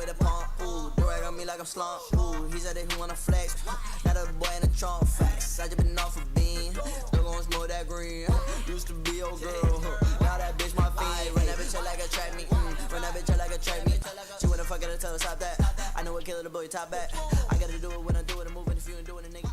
with a pump, ooh. Do rag on me like I'm slump, ooh. He said that he wanna flex. Got a boy in the trunk, facts. I just been off a bean. Still gon' smoke that green. Used to be your girl, now that bitch my fiend. Run that bitch up like a track meet, run that bitch up like a track meet. She wanna fuck it, I tell her stop that. I know what killer the boy top back. I gotta do it when I do it, I'm moving if you ain't doing it, nigga.